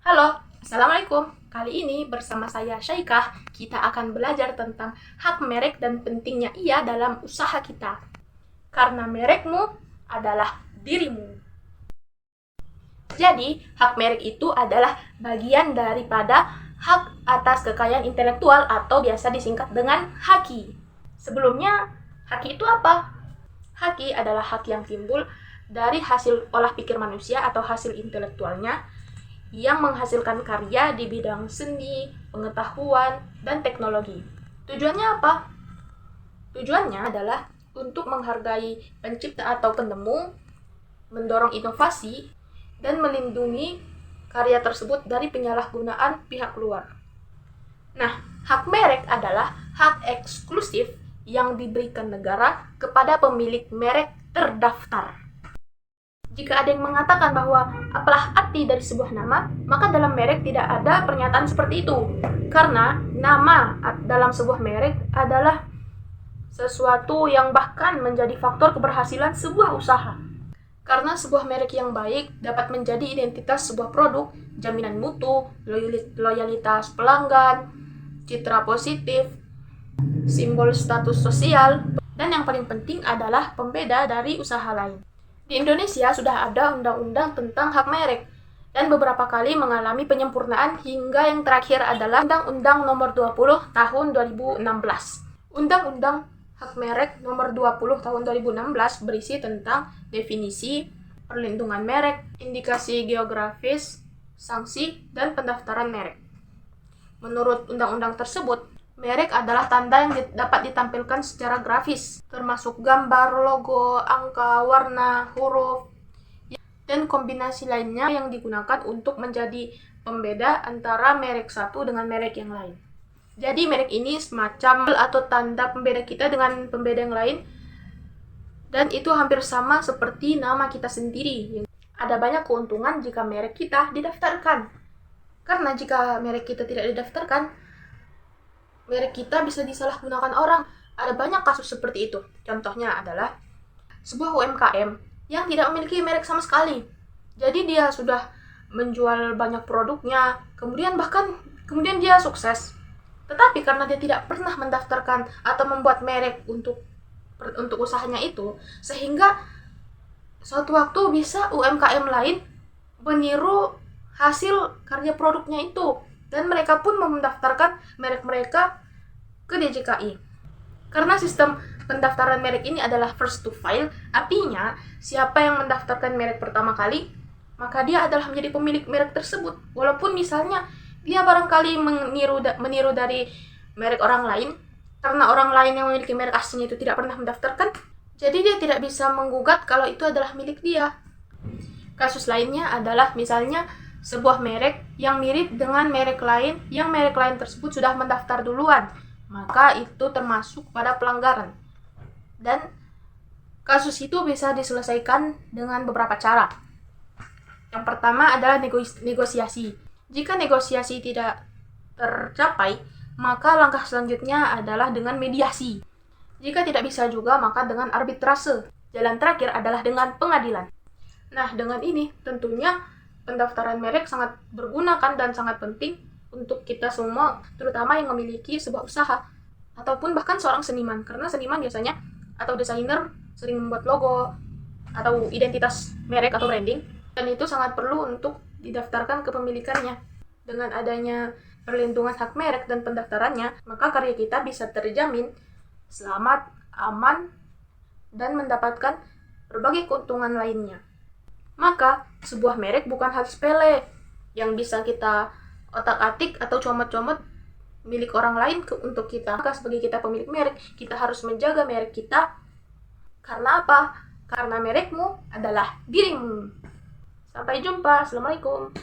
Halo, Assalamualaikum. Kali ini bersama saya Syaikah, kita akan belajar tentang hak merek dan pentingnya ia dalam usaha kita. Karena merekmu adalah dirimu. Jadi, hak merek itu adalah bagian daripada hak atas kekayaan intelektual atau biasa disingkat dengan haki. Sebelumnya, haki itu apa? Haki adalah hak yang timbul dari hasil olah pikir manusia atau hasil intelektualnya yang menghasilkan karya di bidang seni, pengetahuan, dan teknologi. Tujuannya apa? Tujuannya adalah untuk menghargai pencipta atau penemu, mendorong inovasi, dan melindungi karya tersebut dari penyalahgunaan pihak luar. Nah, hak merek adalah hak eksklusif yang diberikan negara kepada pemilik merek terdaftar. Jika ada yang mengatakan bahwa apalah arti dari sebuah nama, maka dalam merek tidak ada pernyataan seperti itu. Karena nama dalam sebuah merek adalah sesuatu yang bahkan menjadi faktor keberhasilan sebuah usaha. Karena sebuah merek yang baik dapat menjadi identitas sebuah produk, jaminan mutu, loyalitas pelanggan, citra positif, simbol status sosial, dan yang paling penting adalah pembeda dari usaha lain. Di Indonesia sudah ada undang-undang tentang hak merek dan beberapa kali mengalami penyempurnaan hingga yang terakhir adalah Undang-Undang Nomor 20 Tahun 2016. Undang-Undang Hak Merek Nomor 20 Tahun 2016 berisi tentang definisi, perlindungan merek, indikasi geografis, sanksi, dan pendaftaran merek. Menurut undang-undang tersebut, merek adalah tanda yang dapat ditampilkan secara grafis, termasuk gambar, logo, angka, warna, huruf, dan kombinasi lainnya yang digunakan untuk menjadi pembeda antara merek satu dengan merek yang lain. Jadi merek ini semacam atau tanda pembeda kita dengan pembeda yang lain, dan itu hampir sama seperti nama kita sendiri. Ada banyak keuntungan jika merek kita didaftarkan. Karena jika merek kita tidak didaftarkan, merek kita bisa disalahgunakan orang. Ada banyak kasus seperti itu. Contohnya adalah sebuah UMKM yang tidak memiliki merek sama sekali. Jadi dia sudah menjual banyak produknya, kemudian dia sukses. Tetapi karena dia tidak pernah mendaftarkan atau membuat merek untuk usahanya itu, sehingga suatu waktu bisa UMKM lain meniru hasil karya produknya itu, dan mereka pun mendaftarkan merek mereka ke DJKI. Karena sistem pendaftaran merek ini adalah first to file, artinya siapa yang mendaftarkan merek pertama kali, maka dia adalah menjadi pemilik merek tersebut. Walaupun misalnya dia barangkali meniru dari merek orang lain, karena orang lain yang memiliki merek aslinya itu tidak pernah mendaftarkan, jadi dia tidak bisa menggugat kalau itu adalah milik dia. Kasus lainnya adalah misalnya sebuah merek yang mirip dengan merek lain, yang merek lain tersebut sudah mendaftar duluan, maka itu termasuk pada pelanggaran. Dan kasus itu bisa diselesaikan dengan beberapa cara. Yang pertama adalah negosiasi. Jika negosiasi tidak tercapai, maka langkah selanjutnya adalah dengan mediasi. Jika tidak bisa juga, maka dengan arbitrase. Jalan terakhir adalah dengan pengadilan. Nah, dengan ini tentunya pendaftaran merek sangat berguna kan, dan sangat penting untuk kita semua, terutama yang memiliki sebuah usaha ataupun bahkan seorang seniman, karena seniman biasanya atau desainer sering membuat logo atau identitas merek atau branding, dan itu sangat perlu untuk didaftarkan kepemilikannya. Dengan adanya perlindungan hak merek dan pendaftarannya, maka karya kita bisa terjamin selamat, aman, dan mendapatkan berbagai keuntungan lainnya. Maka sebuah merek bukan hal sepele yang bisa kita otak-atik atau comot-comot milik orang lain untuk kita. Maka sebagai kita pemilik merek, kita harus menjaga merek kita. Karena apa? Karena merekmu adalah dirimu. Sampai jumpa. Assalamualaikum.